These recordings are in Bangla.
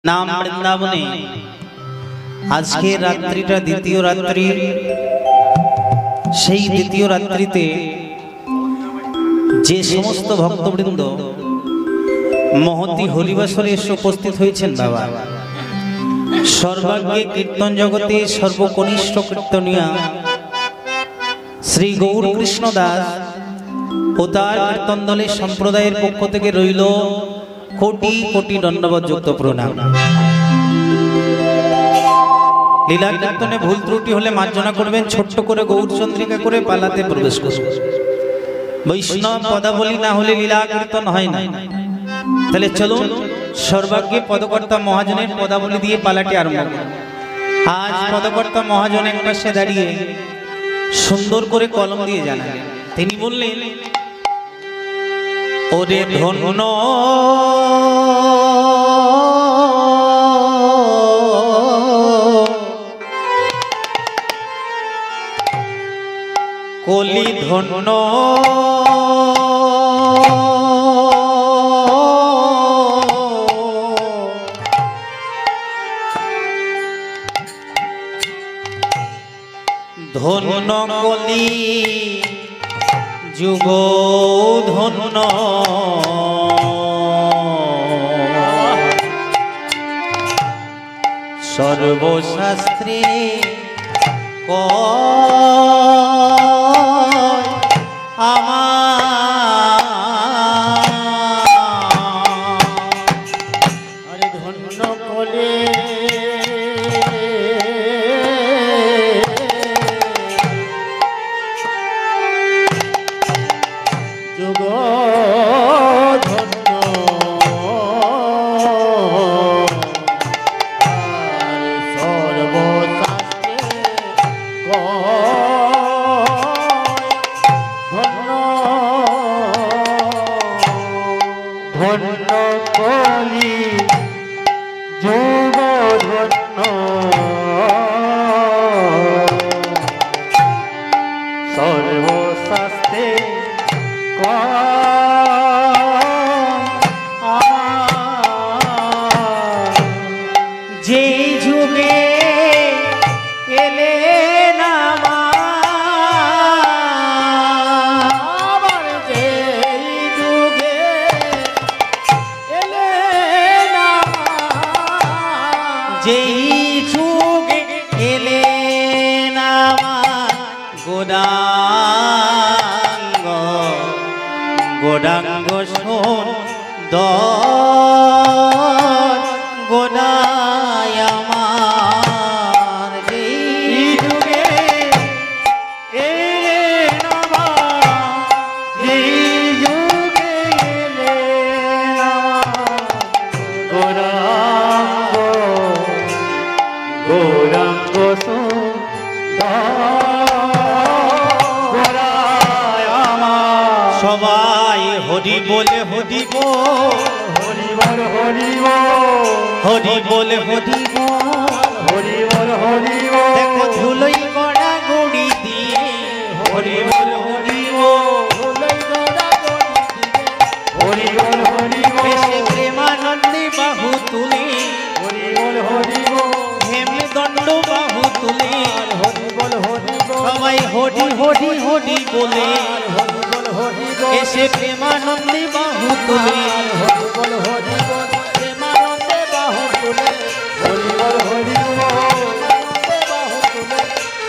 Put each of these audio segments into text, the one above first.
नाम वृंदावने आज के रात्रिटा द्वितीय रात्रि সেই দ্বিতীয় রাত্রিতে যে সমস্ত ভক্তবৃন্দ মহতি হরিবাসরে এসে উপস্থিত হয়েছেন বাবা সর্বাগ্যে কীর্তন জগতে সর্বকনিষ্ঠ কীর্তনিয়া শ্রী গৌর কৃষ্ণ দাস ও তার কীর্তন দলের সম্প্রদায়ের পক্ষ থেকে রইল কোটি কোটি দণ্ডবতযুক্ত প্রণাম। লীলা কীর্তনে ভুল ত্রুটি হলে মার্জনা করবেন, ছোট্ট করে গৌরচন্দ্রিকা করে পালাতে প্রবেশ করবেন। বৈষ্ণব পদাবলী না হলে লীলা কীর্তন হয় না। তাহলে চলুন সর্বাগ্যে পদকর্তা মহাজনের পদাবলী দিয়ে পালাটি আরম্ভ করুন। আজ পদকর্তা মহাজন এক পাশে দাঁড়িয়ে সুন্দর করে কলম দিয়ে জানালেন, তিনি বললেন, ওরে ধন্য কলি ধন্য ধন্য কলি যুগ ধন্য সর্বশাস্ত্রে আরে ধন্য কলে যুগ ধন্য ধন্য কলি যুগ ধন্য সর্বশাস্ত্রে যে যুগে এলে যেই যুগে এলেন আমার গোদাঙ্গ গোদাঙ্গ সুন্দর গোদায় আমার যেই যুগে এলেন আমার যেই যুগে এলেন আমার গোদাঙ্গ গৌরাঙ্গ সবাই হরি বলে হরি হরিবল হরিব হরি বলে হরি হরিবল হরিব দেখো ধুলোই গড়া গড়ি দিয়ে হরি বল হরি হরিবল হরিব বেশে প্রেমানন্দে বাহু তুলে হরিবল হরিব হেমে দণ্ড বাহু তুলে হরিবল হরিব সবাই হরি হরি হরি বলে হরিবল হরিব এসে প্রেমানন্দে বাহু তুলে হরিবল হরিব প্রেমানন্দে বাহু তুলে হরিবল হরিব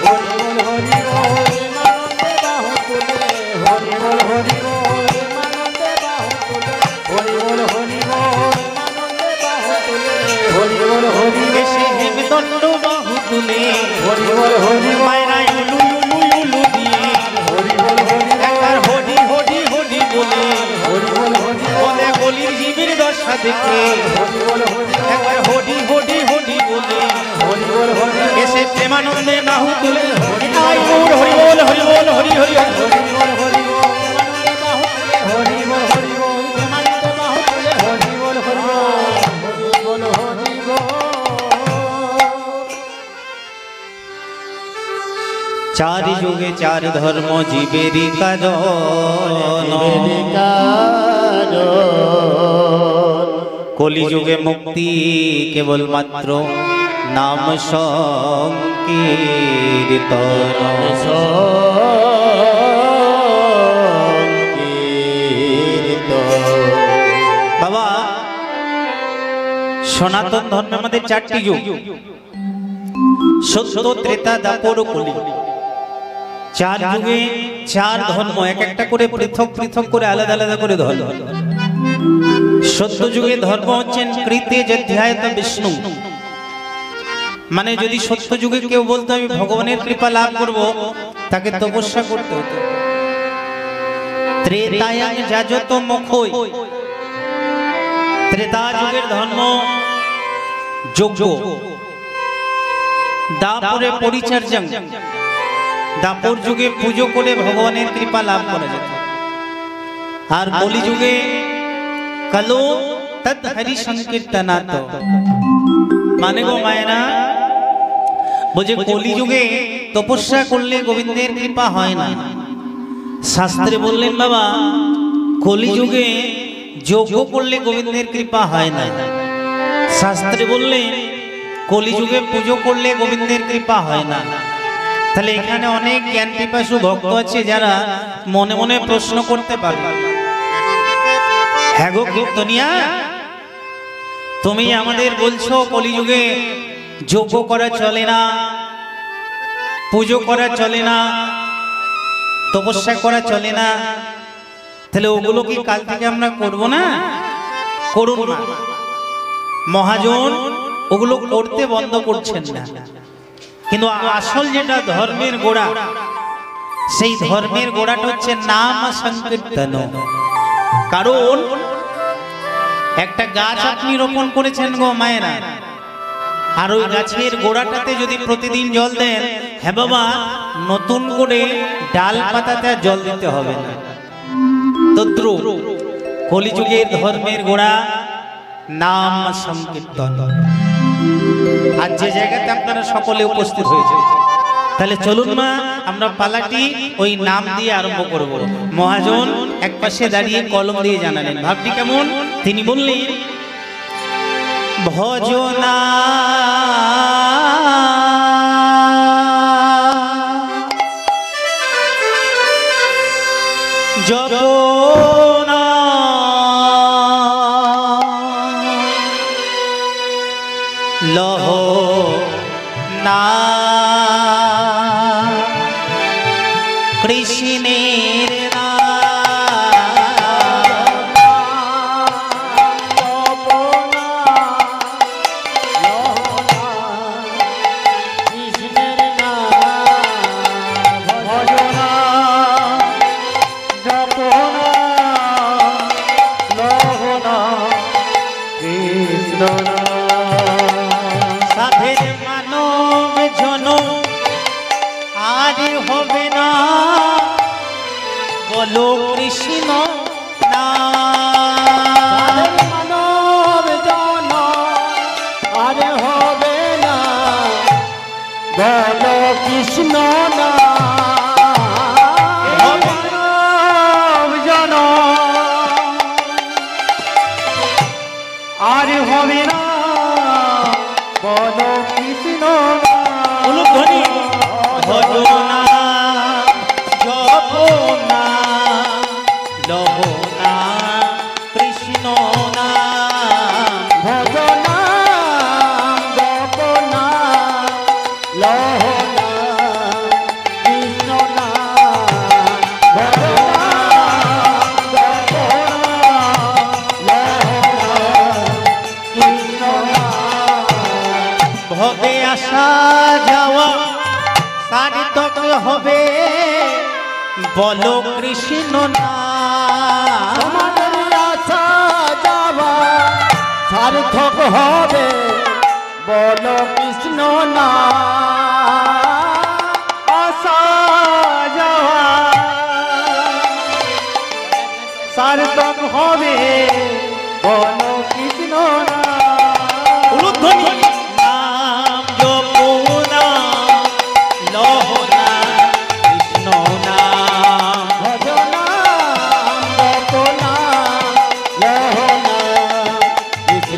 হরিবল হরিব প্রেমানন্দে বাহু তুলে হরিবল হরিব প্রেমানন্দে বাহু তুলে হরিবল হরিব প্রেমানন্দে বাহু তুলে হরিবল হরিব এসে হেমে দণ্ড বাহু তুলে হরিবল হরিব মায়রা উলু উলু উলু দিয়ে হরিবল হরিব একবার হরি হরি হরি বলে হরিবল হরিব বলে গলির জীবের দশা দেখে হরিবল হরিব একবার হরি হরি হরি বলে হরিবল হরিব এসে প্রেমানন্দে বাহু তুলে নিতাই গৌর হরি বল হরি বল হরি হরি হরিবল হরিব প্রেমানন্দে বাহু তুলে হরিবল হরিব প্রেমানন্দে বাহু তুলে হরিবল হরিব হরিবল হরিব চার যুগে চার ধর্ম জীবেরই কারণ কলিযুগে মুক্তি কেবলমাত্র নাম সংকীর্তন। বাবা, সনাতন ধর্মের মধ্যে 4টি যুগ, সত্য, ত্রেতা, দ্বাপর ও কলি। 4 যুগে 4 ধর্ম, এক একটা করে পৃথক পৃথক করে আলাদা আলাদা করে ধর্ম। সত্য যুগে ধর্ম হচ্ছেন কৃতে যধ্যায়ত বিষ্ণু, মানে যদি সত্য যুগে কেউ বলতো আমি ভগবানের কৃপা লাভ করব, তাকে তপস্যা করতে হতো। ত্রেতায়াং যাজত মুখৈ, ত্রেতা যুগের ধর্ম যজ্ঞ। দাপরে পরিচর্যা, দাপর যুগে পুজো করে ভগবানের কৃপা লাভ করা যেত। আর কলি যুগে কলো তৎ হরি সংকীর্তনাত, মানে গো মায়েরা বলছে কলি যুগে তপস্যা করলে গোবিন্দের কৃপা হয় না। শাস্ত্রে বললেন বাবা কলি যুগে যজ্ঞ করলে গোবিন্দের কৃপা হয় না। শাস্ত্রে বললেন কলিযুগে পুজো করলে গোবিন্দের কৃপা হয় না। তাহলে এখানে অনেক জ্ঞান পিপাসু ভক্ত আছে যারা মনে মনে প্রশ্ন করতে পারবে, হ্যাঁ গো কীর্তনিয়া, তুমি আমাদের বলছো কলিযুগে যজ্ঞ করা চলে না, পুজো করা চলে না, তপস্যা করা চলে না, তাহলে ওগুলো কি কাল থেকে আমরা করব না? করুন না। মহাজন ওগুলো করতে বন্ধ করছেন না, কিন্তু আসল যেটা ধর্মের গোড়া, সেই ধর্মের গোড়াটা হচ্ছে নাম সংকীর্তন। কারণ একটা গাছ আপনি রোপণ করেছেন গো মায়েরা, আর ওই গাছের গোড়াটাতে যদি প্রতিদিন জল দেন, হ্যাঁ বাবা নতুন করে ডাল পাতাতে জল দিতে হবে না। তদ্রু কলিযুগের ধর্মের গোড়া নাম সংকীর্তন। আর যে জায়গাতে আপনারা সকলে উপস্থিত হয়েছে, তাহলে চলুন মা আমরা পালাটি ওই নাম দিয়ে আরম্ভ করব। মহাজন এক পাশে দাঁড়িয়ে কলম দিয়ে জানালেন, ভাবটি কেমন? তিনি বললেন ভজনা জপনা লহ না কৃষ্ণের বলো কৃষ্ণ নাম, মানব জন আর হবে না, বলো কৃষ্ণ নাম। মানব জন আর হবে না, বলো কৃষ্ণ ধ্বনি ভজনা জপনা লহ না কৃষ্ণ নাম, ভজনা জপনা লহ না কৃষ্ণ নাম, ভজনা জপনা লহ না কৃষ্ণ নাম। ভবে আসা যাওয়া সার্থক হবে, বলো কৃষ্ণ নাম। তোমাদের আশা যাওয়া সার্থক হবে, বলো কৃষ্ণ নাম। আশা যাওয়া সার্থক হবে, বলো কৃষ্ণ নাম। উলুধ্বনি নাম জপনা লহ না কৃষ্ণ নাম, ভজনা জপনা লহ না কৃষ্ণ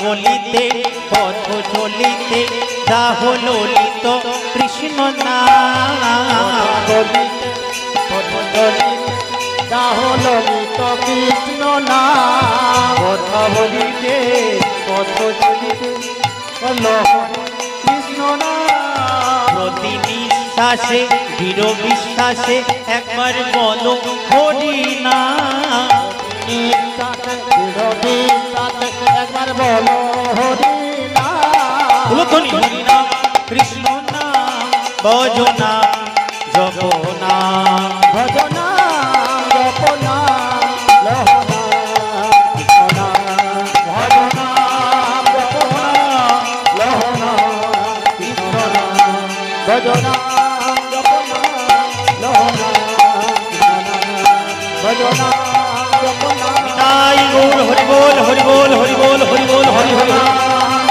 বলিতে পথ চলিতে দাহ ললিত কৃষ্ণ নাম দাহ ললিত কৃষ্ণ নাম কথা বলিতে পথ চলিতে কৃষ্ণ নাম প্রতি নিঃশ্বাসে দৃঢ় বিশ্বাসে একবার বলো হরি নাম একবার বলো হরি নাম হরি নাম কৃষ্ণ নাম ভজ নাম জপ নাম ভজ নাম জপ নাম লহ নাম কৃষ্ণ নাম ভজ নাম জপ নাম লহ নাম কৃষ্ণ নাম ভজ নাম জপ নাম লহ নাম কৃষ্ণ নাম ভজ নাম জপ নাম তাই গৌর হরি বল হরি বল হরি বল হরি বল হরি হরি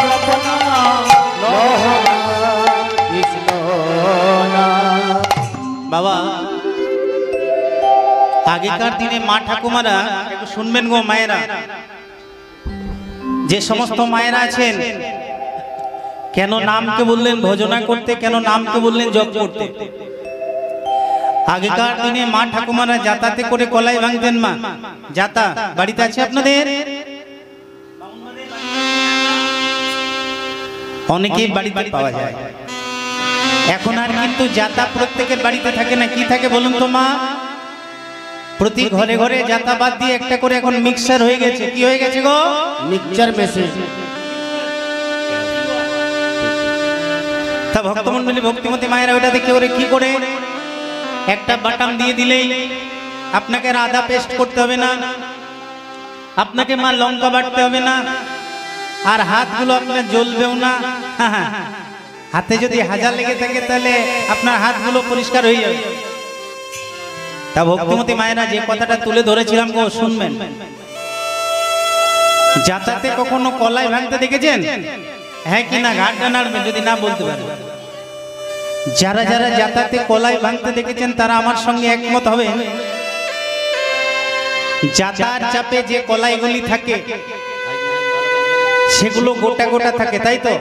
জপ নাম লহ নাম কৃষ্ণ নাম। বাবা আগেকার দিনে মা ঠাকুমারা একটু শুনবেন গো মায়েরা, যে সমস্ত মায়েরা আছেন, কেন নামকে বললেন ভজনা করতে, কেন নামকে বললেন জপ করতে? আগেকার দিনে মা ঠাকুমারা যাতাতে করে কলাই ভাঙতেন। মা যাতা বাড়িতে আছে আপনাদের? অনেকেই বাড়িতে পাওয়া যায়। এখন আর কিন্তু যাতা প্রত্যেকের বাড়িতে থাকে না। কি থাকে বলুন তো মা? প্রতি ঘরে ঘরে যাতা বাদ দিয়ে একটা করে এখন মিক্সার হয়ে গেছে। কি হয়ে গেছে গো? Mixture machine. তা ভক্তমন্ডলী ভক্তিমতী মায়েরা ওটা দেখে ওরে কি করে, একটা বাটাম দিয়ে দিলেই আপনাকে আর আদা পেস্ট করতে হবে না, আপনাকে মা লঙ্কা বাটতে হবে না, আর হাতগুলো আপনার জ্বলবেও না। হাতে যদি হাজার লেগে থাকে তাহলে আপনার হাতগুলো পরিষ্কার হয়ে যাবে। তা ভক্তিমতী মায়েরা যে কথাটা তুলে ধরেছিলাম গো শুনবেন। যাতাতে কখনো কলাই ভাঙতে দেখেছেন? হ্যাঁ কি না? ঘাটটা নাড়বেন যদি না বলতে পারেন। যারা যারা যাতাতে কলাই ভাঙতে দেখেছেন তারা আমার সঙ্গে একমত হবে। যাতার চাপে যে কলাইগুলি থাকে সেগুলো গোটা গোটা থাকে, তাই তো?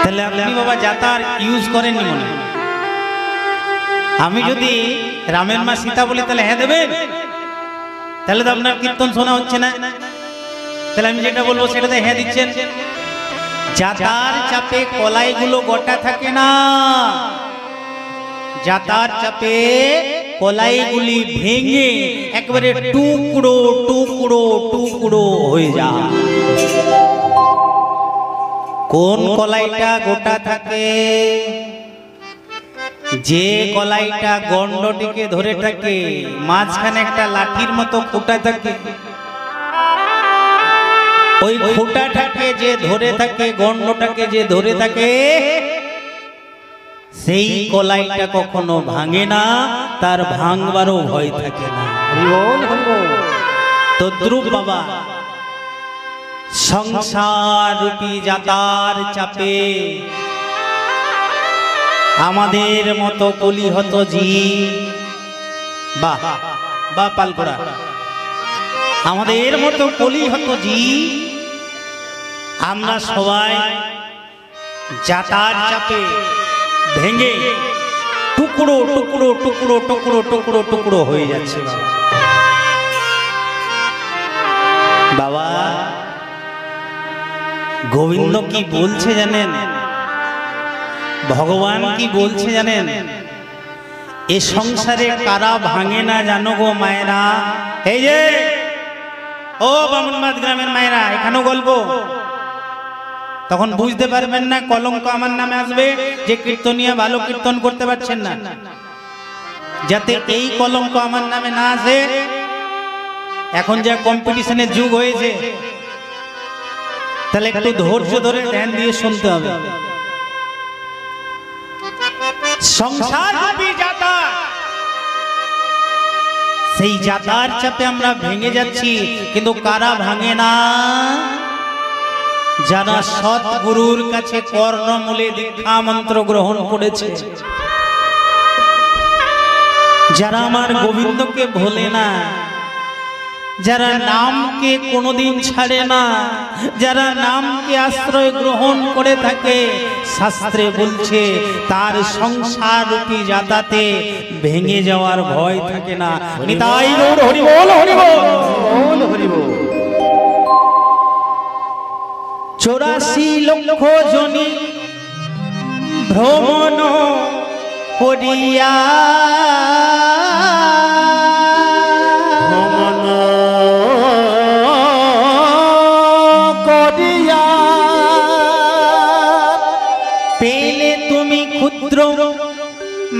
তাহলে আপনি বাবা যাতার ইউজ করেননি মনে হয়। আমি যদি রামের মা সীতা বলি তাহলে হ্যাঁ দেবেন? তাহলে তো আপনার কীর্তন শোনা হচ্ছে না। তাহলে আমি যেটা বলবো সেটাতে হ্যাঁ দিচ্ছেন। যাতার চাপে কলাইগুলো গোটা থাকে না, যাতার চাপে কলাইগুলি ভেঙে একবারে টুকরো টুকরো টুকরো হয়ে যায়। কোন কলাইটা গোটা থাকে? যে কলাইটা গন্ডটিকে ধরে থাকে, মাঝখানে একটা লাঠির মতো খুঁটা থাকে, ওই খুঁটাটাকে যে ধরে থাকে, গন্ডটাকে যে ধরে থাকে, সেই কলাইটা কখনো ভাঙে না, তার ভাঙবারও ভয় থাকে না। তদ্রূপ বাবা সংসার রূপী যাতার চাপে আমাদের মতো কলিহত জীব, বাহ বা পালকোড়া, আমাদের মতো কলিহত জীব আমরা সবাই যাতার চাপে ভেঙে টুকরো টুকরো টুকরো টুকরো টুকরো টুকরো হয়ে যাচ্ছে। বাবা গোবিন্দ কি বলছে জানেন? ভগবান কি বলছে জানেন? এ সংসারে কারা ভাঙে না জানো গো মায়েরা? এই যে ও বামুনবাদ গ্রামের মায়েরা, এখানেও গল্প। তখন বুঝতে পারবেন না কলঙ্ক আমার নামে আসবে যে কীর্তনিয়া ভালো কীর্তন করতে পারছেন না। যাতে এই কলঙ্ক আমার নামে না আসে, এখন যা কম্পিটিশনের যুগ হয়েছে, তাহলে একটু ধৈর্য ধরে ধ্যান দিয়ে শুনতে হবে। সংসার রূপী যাতা, সেই যাতার চাপে আমরা ভেঙে যাচ্ছি, কিন্তু কারা ভাঙে না? যারা সৎগুরুর কাছে কর্ণমূলে দীক্ষা মন্ত্র গ্রহণ করেছে, যারা আমার গোবিন্দকে ভোলে না, যারা নামকে কোনোদিন ছাড়ে না, যারা নামকে আশ্রয় গ্রহণ করে থাকে, শাস্ত্রে বলছে তার সংসার রূপী জাতাতে ভেঙে যাওয়ার ভয় থাকে না। নিতাই গৌর হরি বল, হরি বল, হরি বল। 84 লক্ষ জনি ভ্রমণ করিয়া, পেলে তুমি ক্ষুদ্র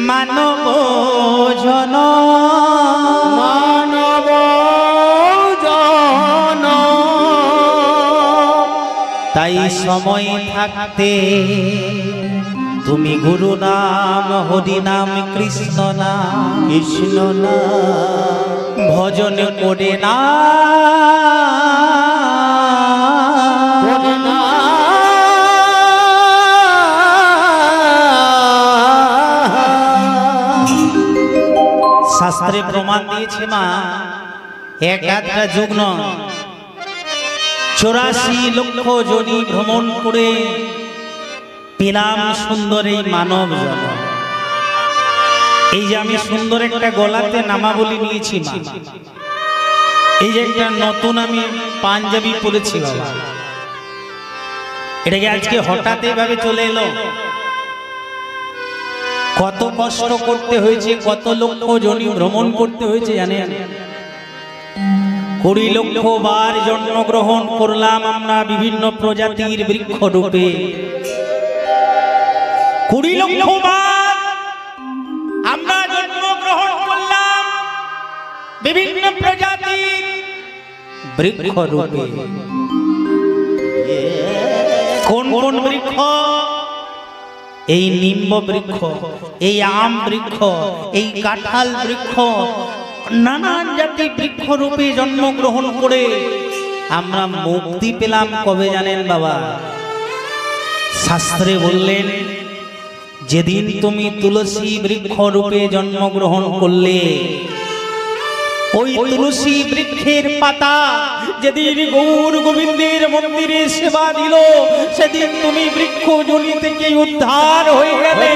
মানব জন, মানব জন, তাই সময় থাকতে তুমি গুরু নাম, হরি নাম, কৃষ্ণ নাম, কৃষ্ণ নাম ভজন করে না, শাস্ত্রে প্রমাণ দিয়েছে মা, এক আধটা যুগ নয়, 84 লক্ষ জনি ভ্রমণ করে পেলাম সুন্দর এই মানব জন্ম। এই যে আমি সুন্দর একটা গলাতে নামাবলী নিয়েছি মা, এই যে একটা নতুন আমি পাঞ্জাবি পরেছি বাবা, এটাকে আজকে হঠাৎ এইভাবে চলে এলো? কত কষ্ট করতে হয়েছে, কত লক্ষ জনি ভ্রমণ করতে হয়েছে জানেন? 20 লক্ষ বার জন্মগ্রহণ করলাম আমরা বিভিন্ন প্রজাতির বৃক্ষ রূপে। 20 লক্ষ বার আমরা জন্মগ্রহণ করলাম বিভিন্ন প্রজাতির বৃক্ষ রূপে। কোন কোন বৃক্ষ? এই নিম্ব বৃক্ষ, এই আম বৃক্ষ, এই কাঁঠাল বৃক্ষ, নানান জাতি বৃক্ষ রূপে জন্মগ্রহণ করে আমরা মুক্তি পেলাম কবে জানেন বাবা? শাস্ত্রে বললেন যেদিন তুমি তুলসী বৃক্ষ রূপে জন্মগ্রহণ করলে, ওই তুলসী বৃক্ষের পাতা যেদিন গৌর গোবিন্দের মন্দিরে সেবা দিল, সেদিন তুমি বৃক্ষ জনি থেকে উদ্ধার হয়ে গেলে।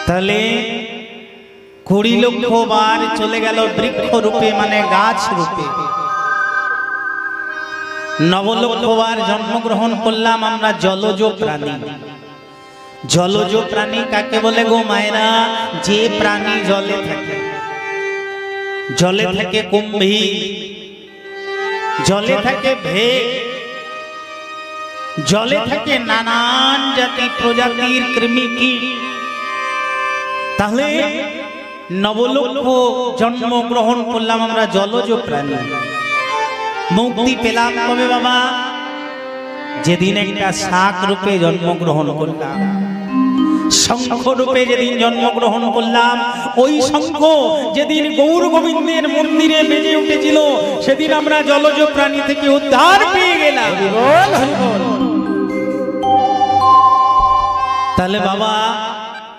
তাহলে 20 লক্ষ বার চলে গেল বৃক্ষ রূপে, মানে গাছ রূপে। 9 লক্ষ বার জন্মগ্রহণ করলাম আমরা জলজ প্রাণী। জলজ প্রাণী কাকে বলে গো মায়েরা? যে প্রাণী জলে থাকে। জলে থাকে কুম্ভীর, জলে থাকে ভেক, জলে থাকে নানান জাতি প্রজাতির কৃমিকীট। তাহলে 9 লক্ষ জন্মগ্রহণ করলাম আমরা জলজ প্রাণী। মুক্তি পেলাম কবে বাবা? যেদিন একটা শাক রূপে জন্মগ্রহণ করলাম, শঙ্খ রূপে যেদিন জন্মগ্রহণ করলাম, ওই শঙ্খ যেদিন গৌর গোবিন্দের মন্দিরে বেজে উঠেছিল, সেদিন আমরা জলজ প্রাণী থেকে উদ্ধার পেয়ে গেলাম। তাহলে বাবা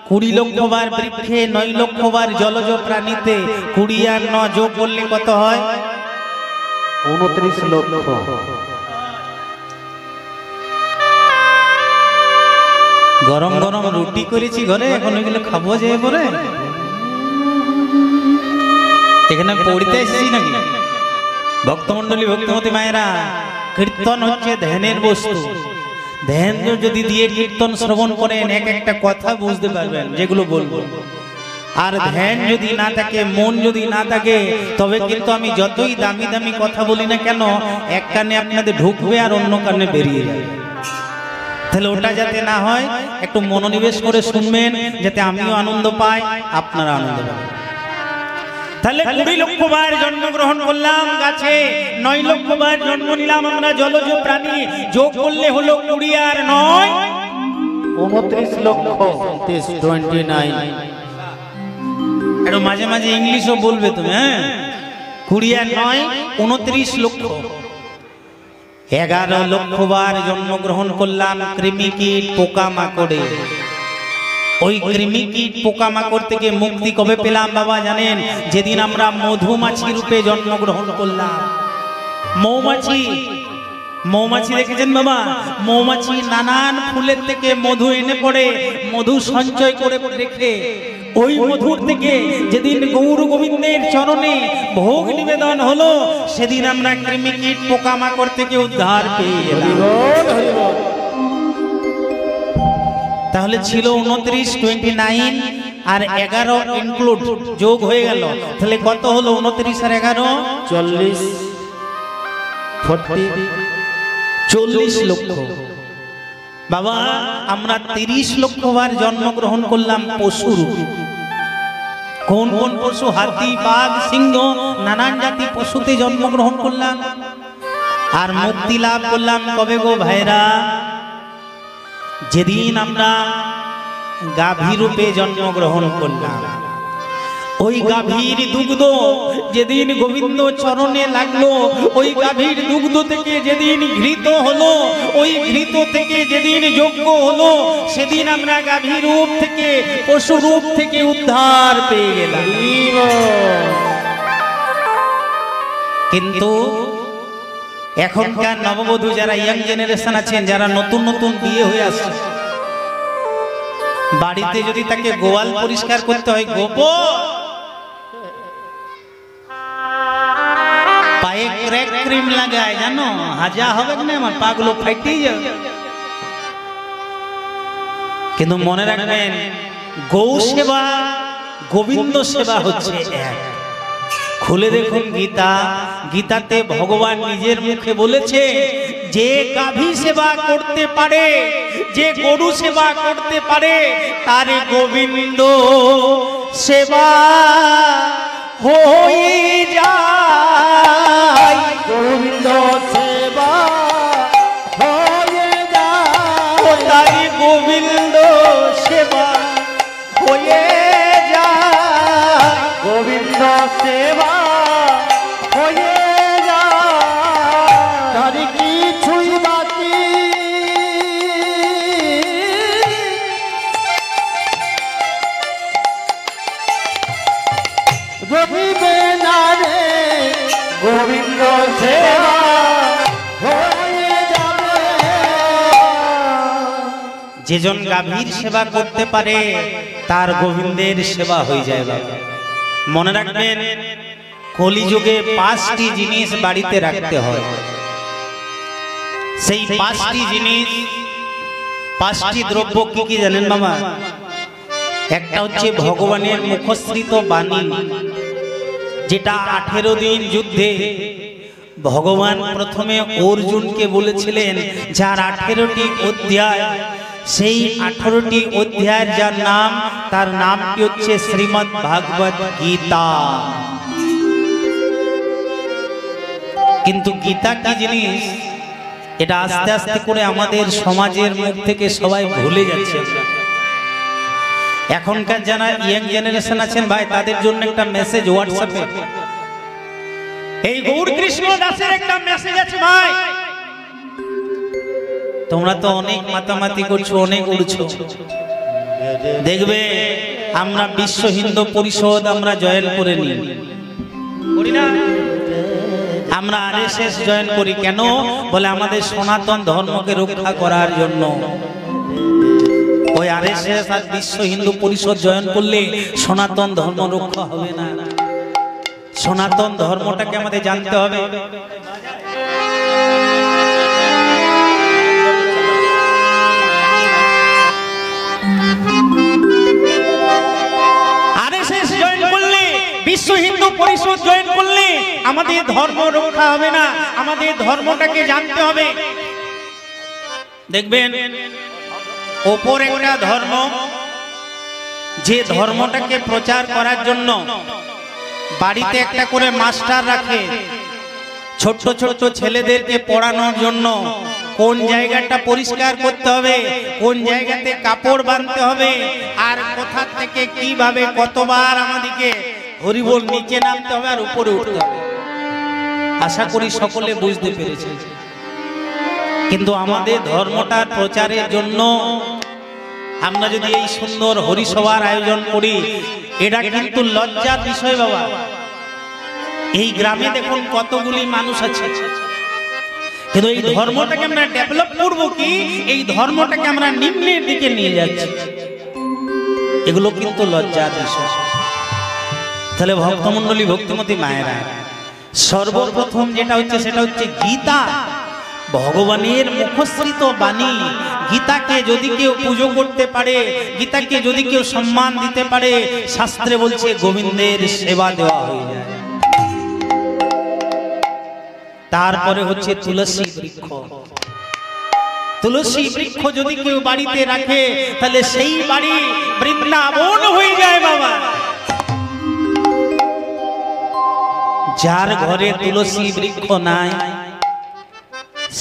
20 লক্ষ বার বৃক্ষে, 9 লক্ষ বার জলজ প্রাণীতে 20 আর 9 যোগ করলে কত হয়? 29 লক্ষ। গরম গরম রুটি করেছি ঘরে, এখন ওইগুলো খাবো যে পরে। এখানে পড়তে এসেছি নাকি? ভক্তমন্ডলী, ভক্তমতী মায়েরা, কীর্তন হচ্ছে ধ্যানের বস্তু। ধ্যান যদি দিয়ে কীর্তন শ্রবণ করেন, এক একটা কথা বুঝতে পারবেন যেগুলো বলবো। আর ধ্যান যদি না থাকে, মন যদি না থাকে, তবে কিন্তু আমি যতই দামি দামি কথা বলি না কেন, এক কানে আপনাদের ঢুকবে আর অন্য কানে বেরিয়ে যাবে। তাহলে ওটা যাতে না হয়, একটু মনোনিবেশ করে শুনবেন, যাতে আমিও আনন্দ পাই, আপনারা আনন্দ পান। তাহলে 20 লক্ষ বার জন্মগ্রহণ করলাম গাছে, 9 লক্ষ বার জন্ম নিলাম আমরা জলজ প্রাণী। যোগ করলে হলো 20 আর 9 29 লক্ষ। 29। একটু মাঝে মাঝে ইংলিশও বলবে তুমি, হ্যাঁ? 20 আর 9 29 লক্ষ। 11 লক্ষ বার জন্মগ্রহণ করলাম কৃমিকীট পোকা মাকড়ে। ওই কৃমি কীট পোকামাকড় থেকে মুক্তি কবে পেলাম বাবা জানেন? যেদিন আমরা মধুমাছি রূপে জন্মগ্রহণ করলাম। মৌমাছি, মৌমাছি দেখেছেন বাবা? মৌমাছি নানান ফুলের থেকে মধু এনে পড়ে, মধু সঞ্চয় করে রেখে ওই মধুর থেকে যেদিন গৌর গোবিন্দের চরণে ভোগ নিবেদন হলো, সেদিন আমরা কৃমি কীট পোকামাকড় থেকে উদ্ধার পেয়ে গেলাম। তাহলে ছিল 29, 29 আর 11 ইনক্লুড যোগ হয়ে গেল, তাহলে কত হলো? 29 আর 11 40, 40 লক্ষ। বাবা আমরা 30 লক্ষ বার জন্মগ্রহণ করলাম পশুর। কোন কোন পশু? হাতি, বাঘ, সিংহ, নানান জাতি পশুতে জন্মগ্রহণ করলাম। আর মুক্তি লাভ করলাম কবে গো ভাইরা? যেদিন আমরা গাভী রূপে জন্মগ্রহণ করলাম। ওই গাভীর দুগ্ধ যেদিন গোবিন্দ চরণে লাগলো, ওই গাভীর দুগ্ধ থেকে যেদিন ঘৃত হলো, ওই ঘৃত থেকে যেদিন যজ্ঞ হলো, সেদিন আমরা গাভীর রূপ থেকে পশু রূপ থেকে উদ্ধার পেয়ে গেলাম। কিন্তু এখনকার নববধূ যারা ইয়াং জেনারেশন আছেন, যারা নতুন নতুন বিয়ে হয়ে আসছে, বাড়িতে যদি তাকে গোয়াল পরিষ্কার করতে হয়, গোবর পায়ে ক্র্যাক ক্রিম লাগায়, জানো হাজা হবে না, আমার পাগুলো ফাইটেই যাবে। কিন্তু মনে রাখবেন, গৌ সেবা গোবিন্দ সেবা হচ্ছে এক। খুলে দেখুন গীতা, গীতাতে ভগবান নিজের মুখে বলেছে, যে গাভী সেবা করতে পারে, যে গরু সেবা করতে পারে, তার গোবিন্দ সেবা হয়ে যায়। গোবিন্দ সেবা হয়ে যায়, তার গোবিন্দ সেবা হয়ে যায়। গোবিন্দ সেবা হয়ে যায়, তার কিছুই বাকি রবিবে না রে। গোবিন্দ সেবা হয়ে যাবে। যেজন গাভীর সেবা করতে পারে, তার গোবিন্দের সেবা হয়ে যায়। বাবা মনে রাখবেন, কলিযুগে 5টি জিনিস বাড়িতে রাখতে হয়। সেই 5টি জিনিস, 5টি দ্রব্য কি কি জানেন বাবা? একটা হচ্ছে ভগবানের মুখশ্রিত বাণী, যেটা 18 দিন যুদ্ধে ভগবান প্রথমে অর্জুনকে বলেছিলেন, যার 18টি অধ্যায়, সেই 18টি অধ্যায়ের যার নাম, তার নামটি হচ্ছে শ্রীমদ্ ভাগবত গীতা। কিন্তু গীতা কি জিনিস, এটা আস্তে আস্তে করে আমাদের সমাজের মুখ থেকে সবাই ভুলে যাচ্ছে। এখনকার যারা ইয়াং জেনারেশন আছেন ভাই, তাদের জন্য একটা মেসেজ হোয়াটসঅ্যাপে, এই গৌর কৃষ্ণ দাসের একটা মেসেজ আছে ভাই। তোমরা তো অনেক মাতামাতি করছো, অনেক উড়ছো, দেখবে আমরা বিশ্ব হিন্দু পরিষদ আমরা জয়েন করে নি, করি না? আমরা আরএসএস জয়েন করি কেন? বলে আমাদের সনাতন ধর্মকে রক্ষা করার জন্য। ওই আরএসএস আর বিশ্ব হিন্দু পরিষদ জয়েন করলে সনাতন ধর্ম রক্ষা হবে না। সনাতন ধর্মটাকে আমাদের জানতে হবে। আরএসএস জয়েন করলে, বিশ্ব হিন্দু পরিষদ জয়েন করলে আমাদের ধর্ম রক্ষা হবে না। আমাদের ধর্মটাকে জানতে হবে। দেখবেন অপর একটা ধর্ম, যে ধর্মটাকে প্রচার করার জন্য বাড়িতে একটা করে মাস্টার রাখে, ছোট ছোট ছেলেদেরকে পড়ানোর জন্য কোন জায়গাটা পরিষ্কার করতে হবে, কোন জায়গাতে কাপড় বাঁধতে হবে, আর কোথা থেকে কিভাবে কতবার আমাদেরকে হরিবোল নিচে নামতে হবে আর উপরে উঠতে হবে। আশা করি সকলে বুঝতে পেরেছে। কিন্তু আমাদের ধর্মটার প্রচারের জন্য আমরা যদি এই সুন্দর হরিসভার আয়োজন করি, এটা কিন্তু লজ্জার বিষয় বাবা। এই গ্রামে দেখুন কতগুলি মানুষ আছে, কিন্তু এই ধর্মটাকে আমরা ডেভেলপ করব কি, এই ধর্মটাকে আমরা নিম্নের দিকে নিয়ে যাচ্ছি, এগুলো কিন্তু লজ্জার বিষয়। তাহলে ভক্তমণ্ডলী, ভক্তিমতী মায়েরা, সর্বপ্রথম যেটা হচ্ছে সেটা হচ্ছে গীতা, ভগবানের মুখশ্রিত বাণী। গীতাকে যদি কেউ পুজো করতে পারে, গীতাকে যদি কেউ সম্মান দিতে পারে, শাস্ত্রে বলছে গোবিন্দের সেবা দেওয়া হয়ে যায়। তারপরে হচ্ছে তুলসী বৃক্ষ। তুলসী বৃক্ষ যদি কেউ বাড়িতে রাখে, তাহলে সেই বাড়ি বৃন্দাবন হয়ে যায় বাবা। যার ঘরে তুলসী বৃক্ষ নাই,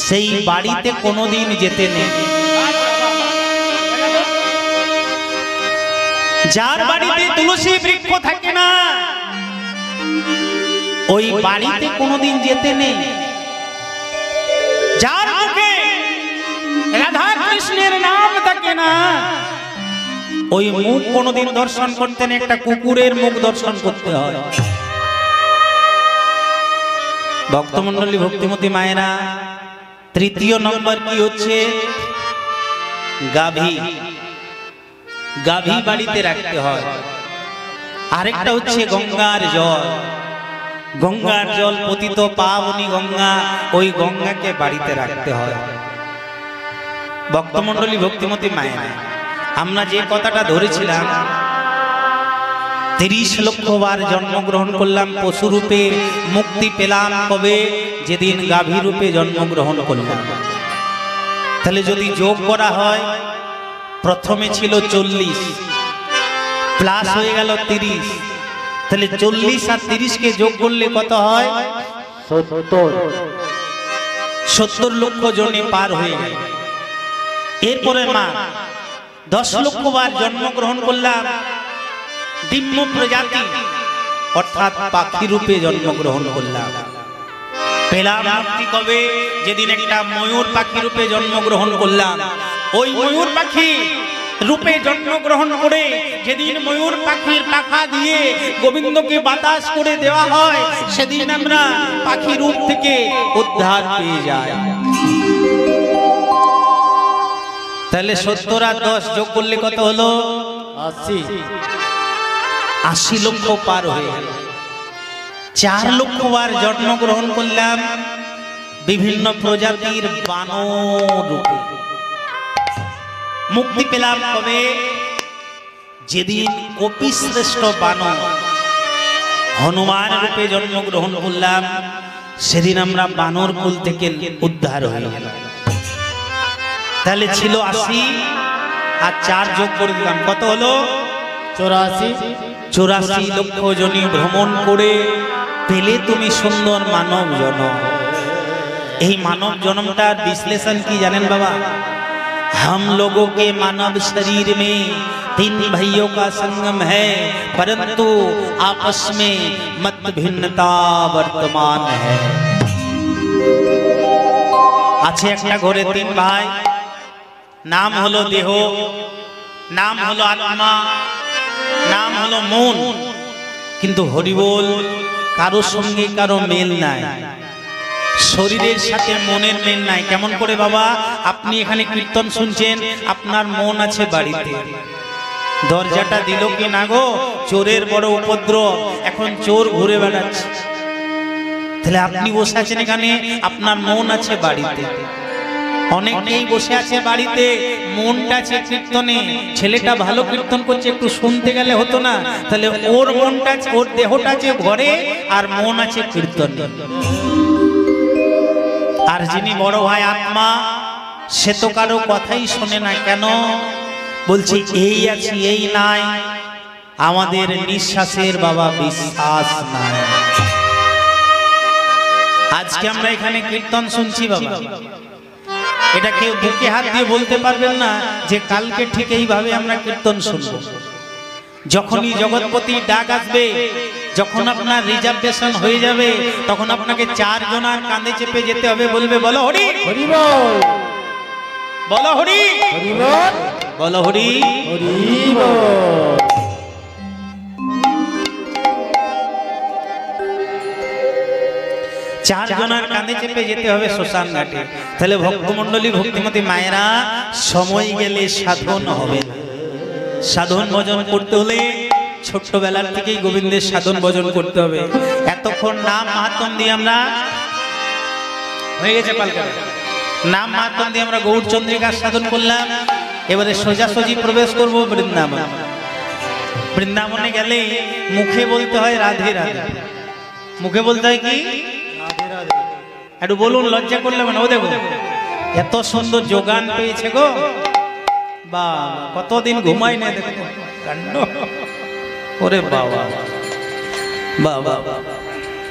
সেই বাড়িতে কোনোদিন যেতে নেই। যার বাড়িতে তুলসী বৃক্ষ থাকে না, ওই বাড়িতে কোনোদিন যেতে নেই। যার মুখে রাধা কৃষ্ণের নাম থাকে না, ওই মুখ কোনোদিন দর্শন করতে নেই, একটা কুকুরের মুখ দর্শন করতে হয়। ভক্তমণ্ডলী, ভক্তিমতী মায়েরা, তৃতীয় নম্বর কি হচ্ছে গাভী। গাভী বাড়িতে রাখতে হয়। আরেকটা হচ্ছে গঙ্গার জল। গঙ্গার জল পতিত পাবনী গঙ্গা, ওই গঙ্গাকে বাড়িতে রাখতে হয়। ভক্তমণ্ডলী, ভক্তিমতী মায়েরা, আমরা যে কথাটা ধরেছিলাম, 30 লক্ষ বার জন্মগ্রহণ করলাম পশু রূপে, মুক্তি পেলাম কবে? যেদিন গাভী রূপে জন্মগ্রহণ করলাম। তাহলে যদি যোগ করা হয়, প্রথমে ছিল 40 প্লাস হয়ে গেল 30, তাহলে 40 আর 30 কে যোগ করলে কত হয়? 70 লক্ষ জনে পার হয়ে গেল। এরপরে মা 10 লক্ষ বার জন্মগ্রহণ করলাম, ডিম্ব প্রজাতি অর্থাৎ পাখি রূপে জন্মগ্রহণ করলাম। পেলাম মুক্তি কবে? যেদিন একটা ময়ূর পাখি রূপে জন্মগ্রহণ করলাম। ওই ময়ূর পাখি রূপে জন্মগ্রহণ করে যেদিন ময়ূর পাখির পাখা দিয়ে গোবিন্দকে বাতাস করে দেওয়া হয়, সেদিন আমরা পাখি রূপ থেকে উদ্ধার পেয়ে যাই। তাহলে 70 আর 10 যোগ করলে কত হলো? 80 লক্ষ পার হয়ে গেল। 4 লক্ষ বার জন্মগ্রহণ করলাম বিভিন্ন প্রজাতির বানর রূপে। মুক্তি পেলাম কবে? যেদিন কপিশ্রেষ্ঠ বানর হনুমান রূপে জন্মগ্রহণ করলাম, সেদিন আমরা বানর কুল থেকে উদ্ধার হয়ে গেলাম। তাহলে ছিল 80 আর 4 যোগ করে দিলাম, কত হলো? 84 লক্ষ জনি ভ্রমণ করে পেলে তুমি সুন্দর মানব জনম। এই মানব জনমটার বিশ্লেষণ কি জানেন বাবা? हम लोगों के मानव शरीर में 3 भाइयों का संगम है, परंतु आपस में मत भिन्नता वर्तमान है। আছে একটা ঘরে 3 ভাই, নাম হলো দেহ, নাম হলো আত্মা, নাম হলো মন। কিন্তু হরিবোল, কারো সঙ্গে কারো মেল নাই, শরীরের সাথে মনের মেল নাই। কেমন করে বাবা? আপনি এখানে কীর্তন শুনছেন, আপনার মন আছে বাড়িতে। দরজাটা দিল কি না গো? চোরের বড় উপদ্রব, এখন চোর ঘুরে বেড়াচ্ছে। তাহলে আপনি বসে আছেন এখানে, আপনার মন আছে বাড়িতে। অনেকেই বসে আছে বাড়িতে, মনটা আছে কীর্তনে। ছেলেটা ভালো কীর্তন করছে, একটু শুনতে গেলে হতো না? তাহলে ওর মনটা, ওর দেহটা আছে ঘরে, আর মন আছে কীর্তনে। আর যিনি বড় ভাই আত্মা, সে তো কারো কথাই শোনে না। কেন? বলছি এই আছি এই নাই, আমাদের নিঃশ্বাসের বাবা বিশ্বাস নাই। আজকে আমরা এখানে কীর্তন শুনছি বাবা, এটা কেউ বুকে হাত দিয়ে বলতে পারবেন না যে কালকে ঠিক এইভাবে আমরা কীর্তন শুনবো। যখনই জগৎপতি ডাক আসবে, যখন আপনার রিজার্ভেশন হয়ে যাবে, তখন আপনাকে 4 জনার কাঁধে চেপে যেতে হবে। বলবে বলো হরি, বলো হরি, বলো হরি। হরি বল। চারজনের কাঁধে চেপে যেতে হবে শ্মশান ঘাটে। তাহলে ভক্তমণ্ডলী ভক্তিমতী মায়েরা সময় গেলে সাধন হবে না। সাধন ভজন করতে হলে ছোট্টবেলার থেকেই গোবিন্দের সাধন ভজন করতে হবে। এতক্ষণ নাম মাহাত্ম্য দিয়ে আমরা হয়ে গেছে পালকা, নাম মাহাত্ম্য দিয়ে আমরা গৌরচন্দ্রিকার সাধন করলাম। এবারে সোজাসুজি প্রবেশ করব বৃন্দাবন। বৃন্দাবনে গেলে মুখে বলতে হয় রাধে রাধে। মুখে বলতে হয় কি? একটু বলুন, লজ্জা করলে মানে। ও দেখো এত সুন্দর যোগান পেয়েছে গো, বা কতদিন ঘুমাই না, দেখো কাণ্ড। ওরে বাবা বাবা,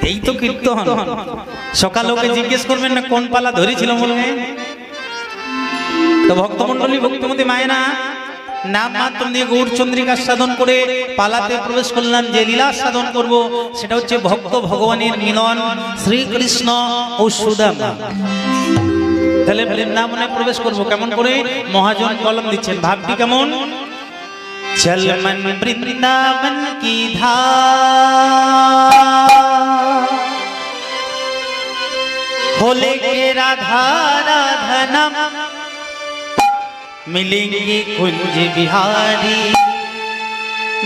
এই তো কীর্তন। সকালে ওকে জিজ্ঞেস করবেন না কোন পালা ধরেছিল বলবে। তো ভক্তমণ্ডলী ভক্তিমতী মায়েরা নাম মাত্র দিয়ে গৌরচন্দ্রিকার সাধন করে পালাতে প্রবেশ করলাম। যে লীলা সাধন করব সেটা হচ্ছে ভক্ত ভগবানের মিলন, শ্রীকৃষ্ণ ও সুদামা। তাহলে বৃন্দাবনে প্রবেশ করব কেমন করে? মহাজন কলম দিচ্ছেন, ভাবটি কেমন? চল মন বৃন্দাবন কি ধার, होले के राधा राधनम, मिलेंगे कुंज बिहारी,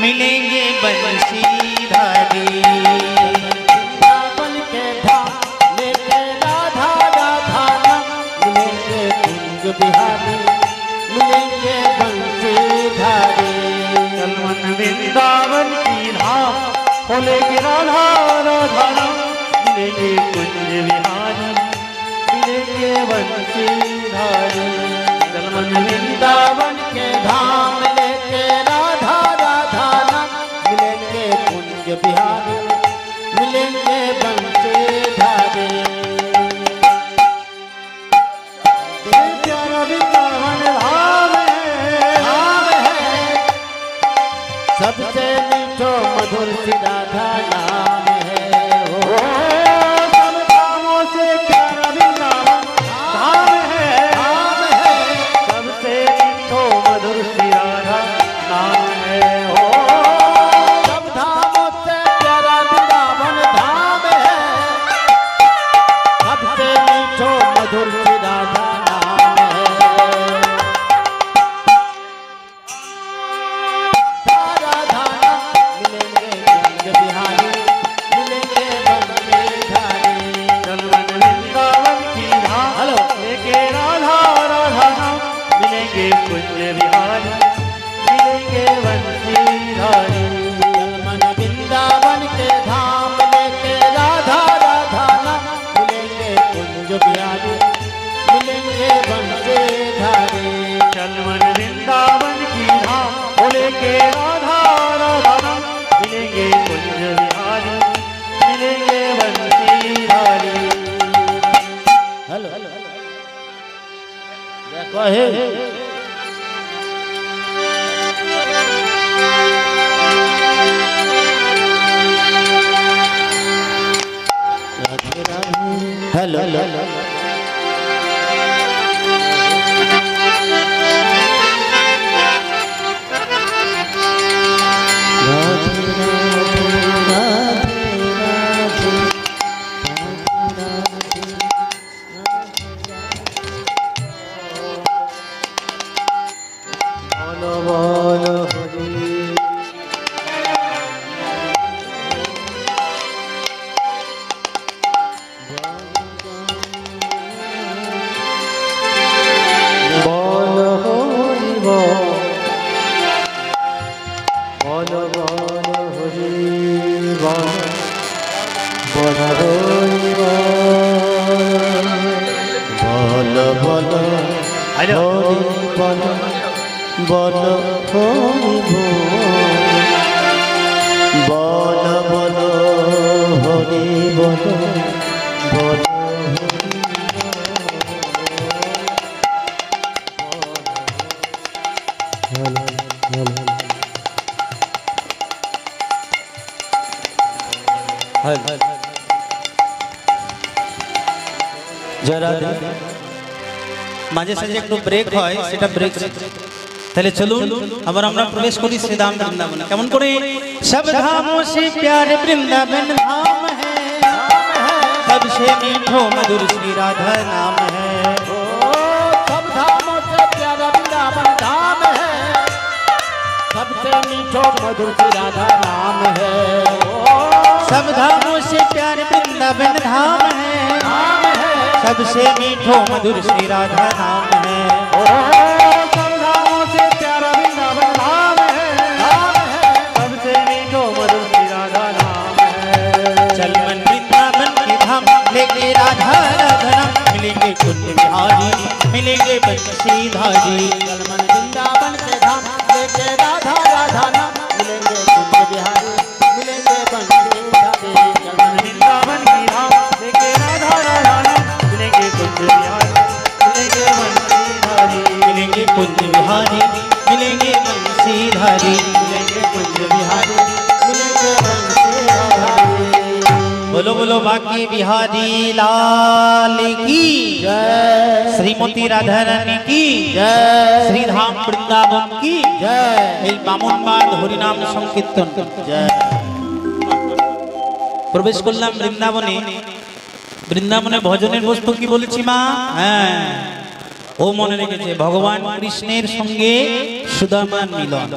मिलेंगे बंशीधारी। वृंदावन के धाम लेके राधा राधानम, मिलेंगे कुंज बिहारी, मिलेंगे बंशीधारी। चल मन वृंदावन की धाम, होले के राधा राधानम, मिलेंगे कुंज बिहारी, मिलेंगे बंशीधारी। चल मन वृंदावन के धाम लेके राधा राधानम, मिलेंगे कुंज बिहारी, मिलेंगे बंशीधारी। प्यारा वृंदावन धाम है सबसे मीठो मधुर सी राधा नाम है। ओ सब धामों से प्यारा वृंदावन धाम है, सबसे मीठो मधुर सी राधा नाम है। ओ सब धामों से प्यारा वृंदावन धाम है, सबसे मीठो मधुर सी राधा नाम है। राधा नाम मिलेंगे कुंज बिहारी, मिलेंगे बंशीधारी। चल मन वृंदावन की धाम, हेलो। लेके राधा राधा नाम, मिलेंगे कुंज बिहारी, मिलेंगे बंशीधारी। मन वृंदावन के धाम लेके राधा राधानम, मिलेंगे कुंज बिहारी, मिलेंगे बंशीधारी। चल मन वृंदावन की धाम, ओ लेके राधा राधा नाम, मिलेंगे कुंज बिहारी, मिलेंगे बंशीधारी। हेलो कहे हेलो बोलो बोलो हरि, बोलो हरि बोल, बोलो बोलो हरि बोल, बोलो हरि बोल, बोलो बोलो हेलो। हरि बोलो, बोलो हरि बोल, बोलो बोलो हरि बोलो, बोलो জয় রাধে। মাঝে সাঝে একটু ব্রেক হয়, সেটা ব্রেক তাহলে চলুন আবার আমরা প্রবেশ করি শ্রীধাম বৃন্দাবনে। কেমন করে? সব ধামों से प्यारे वृंदावन धाम है, सबसे मीठो मधुर श्री राधा नाम है। सब धामों से प्यारा वृंदावन धाम है, सबसे मीठो मधुर श्री राधा नाम है। सब धामों से प्यारे वृंदावन धाम है, सबसे मीठो मधुर श्री राधा नाम है। सब धामों से प्यारा वृंदावन धाम है, सबसे मीठो मधुर श्री राधा नाम है। चल मन वृंदावन की धाम लेके राधा राधा मिलेंगे कुंज बिहारी, मिलेंगे बंशीधारी। चल मन वृंदावन के धाम लेके राधा राधा नाम मिलेंगे कुंज बिहारी, मिलेंगे बंशीधारी। चल मन वृंदावन की धाम लेके राधा राधा नाम मिलेंगे कुंज बिहारी, मिलेंगे बंशीधारी। मिलेंगे कुंज बिहारी, मिलेंगे बंशीधारी। मिलेंगे कुंज बिहारी, मिलेंगे बंशीधारी। बोलो बोलो बाकी बिहारी लाल की जय, श्रीमती राधा रानी की जय, श्रीधाम वृंदावन की जय, এই বামনবাদ হরিনাম সংকীর্তন। जय। প্রবেশ করলাম বৃন্দাবনে। বৃন্দাবনে ভজনের বস্তু কি বলেছি মা? হ্যাঁ, ও মনে রেখেছে ভগবান কৃষ্ণের সঙ্গে সুদামার মিলন।